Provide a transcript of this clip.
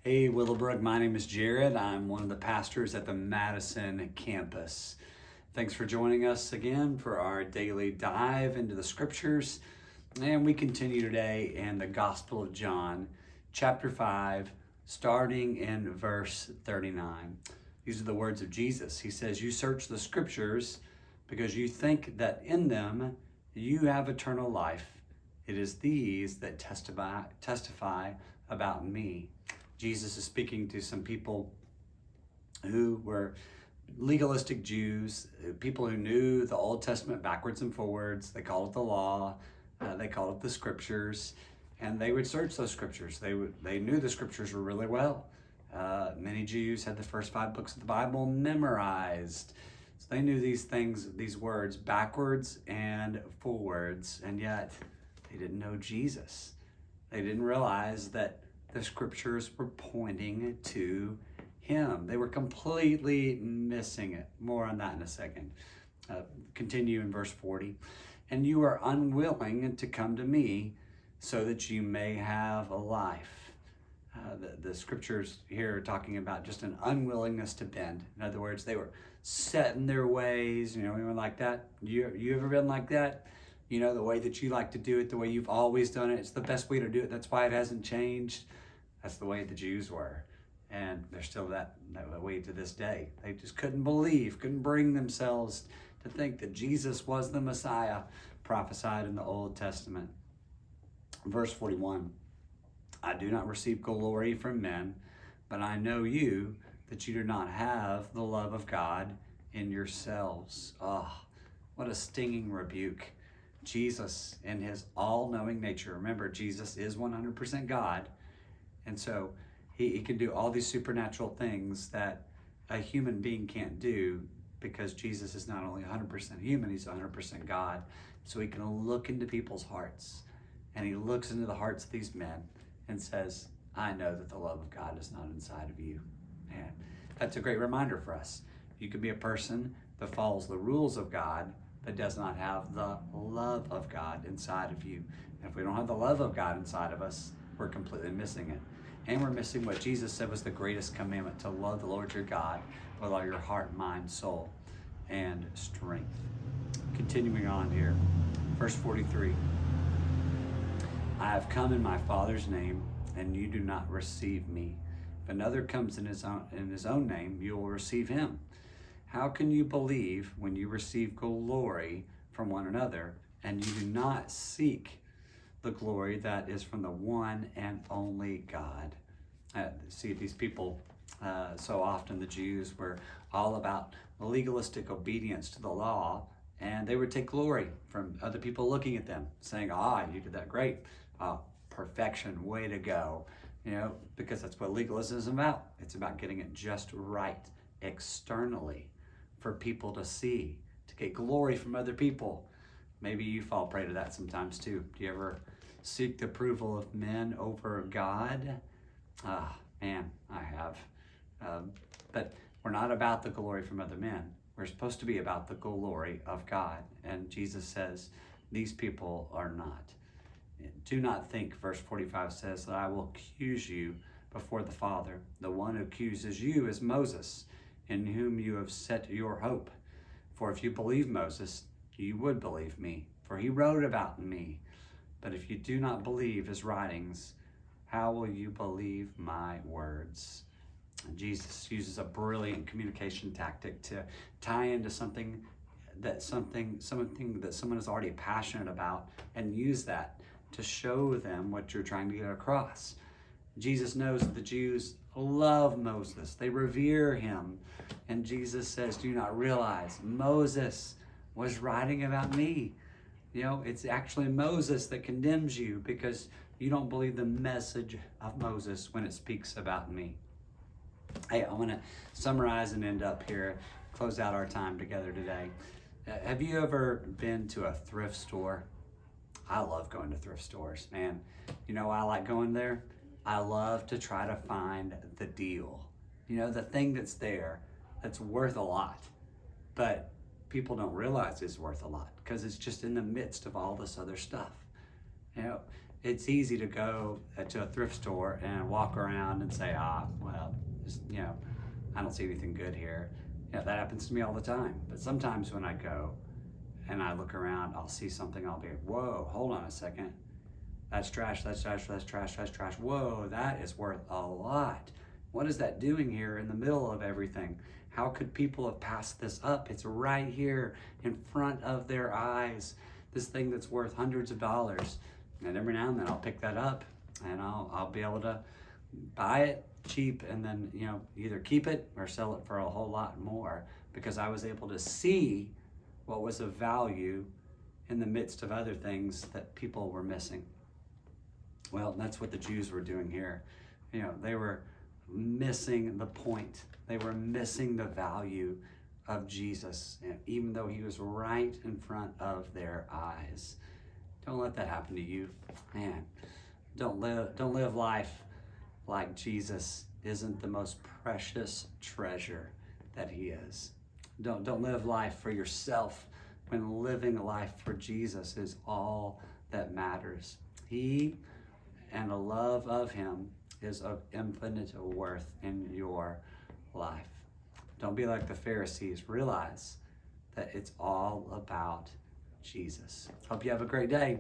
Hey, Willowbrook, my name is Jared. I'm one of the pastors at the Madison campus. Thanks for joining us again for our daily dive into the scriptures. And we continue today in the Gospel of John, chapter 5, starting in verse 39. These are the words of Jesus. He says, "You search the scriptures because you think that in them you have eternal life. It is these that testify about me." Jesus is speaking to some people who were legalistic Jews, people who knew the Old Testament backwards and forwards. They called it the law, they called it the scriptures, and they would search those scriptures. They knew the scriptures were really well. Many Jews had the first 5 books of the Bible memorized. So they knew these things, these words backwards and forwards, and yet they didn't know Jesus. They didn't realize that the scriptures were pointing to him. They were completely missing it. More on that in a second. Continue in verse 40. "And you are unwilling to come to me so that you may have a life." The scriptures here are talking about just an unwillingness to bend. In other words, they were set in their ways. Anyone like that? You ever been like that? The way that you like to do it, the way you've always done it. It's the best way to do it. That's why it hasn't changed. That's the way the Jews were. And they're still that way to this day. They just couldn't bring themselves to think that Jesus was the Messiah prophesied in the Old Testament. Verse 41, "I do not receive glory from men, but I know you, that you do not have the love of God in yourselves." Oh, what a stinging rebuke. Jesus, in his all-knowing nature, remember, Jesus is 100% God, and so he can do all these supernatural things that a human being can't do, because Jesus is not only 100% human, he's 100% God. So he can look into people's hearts, and he looks into the hearts of these men and says, "I know that the love of God is not inside of you." Man, that's a great reminder for us. You could be a person that follows the rules of God, but does not have the love of God inside of you. And if we don't have the love of God inside of us, we're completely missing it. And we're missing what Jesus said was the greatest commandment, to love the Lord your God with all your heart, mind, soul, and strength. Continuing on here, verse 43. "I have come in my Father's name, and you do not receive me. If another comes in his own name, you will receive him. How can you believe when you receive glory from one another, and you do not seek the glory that is from the one and only God?" See, these people, so often the Jews were all about legalistic obedience to the law, and they would take glory from other people looking at them, saying, "You did that great. Perfection, way to go." Because that's what legalism is about. It's about getting it just right externally for people to see, to get glory from other people. Maybe you fall prey to that sometimes too. Do you ever seek the approval of men over God? Man, I have. But we're not about the glory from other men. We're supposed to be about the glory of God. And Jesus says, these people are not. "Do not think," verse 45 says, "that I will accuse you before the Father. The one who accuses you is Moses, in whom you have set your hope. For if you believe Moses, you would believe me, for he wrote about me. But if you do not believe his writings, how will you believe my words?" And Jesus uses a brilliant communication tactic to tie into something that someone is already passionate about, and use that to show them what you're trying to get across. Jesus knows that the Jews love Moses. They revere him. And Jesus says, "Do you not realize Moses was writing about me? It's actually Moses that condemns you, because you don't believe the message of Moses when it speaks about me." Hey, I want to summarize and end up here, close out our time together today. Have you ever been to a thrift store? I love going to thrift stores, man. I like going there. I love to try to find the deal. The thing that's there that's worth a lot, but people don't realize it's worth a lot because it's just in the midst of all this other stuff. It's easy to go to a thrift store and walk around and say, well, just, I don't see anything good here. That happens to me all the time. But sometimes when I go and I look around, I'll see something, I'll be like, whoa, hold on a second. That's trash, that's trash, that's trash, that's trash. Whoa, that is worth a lot. What is that doing here in the middle of everything? How could people have passed this up? It's right here in front of their eyes. This thing that's worth hundreds of dollars. And every now and then I'll pick that up and I'll be able to buy it cheap and then, either keep it or sell it for a whole lot more, because I was able to see what was of value in the midst of other things that people were missing. Well, that's what the Jews were doing here. They were missing the point. They were missing the value of Jesus, even though he was right in front of their eyes. Don't let that happen to you. Man, don't live life like Jesus isn't the most precious treasure that he is. Don't live life for yourself when living life for Jesus is all that matters. He and the love of him is of infinite worth in your life. Don't be like the Pharisees. Realize that it's all about Jesus. Hope you have a great day.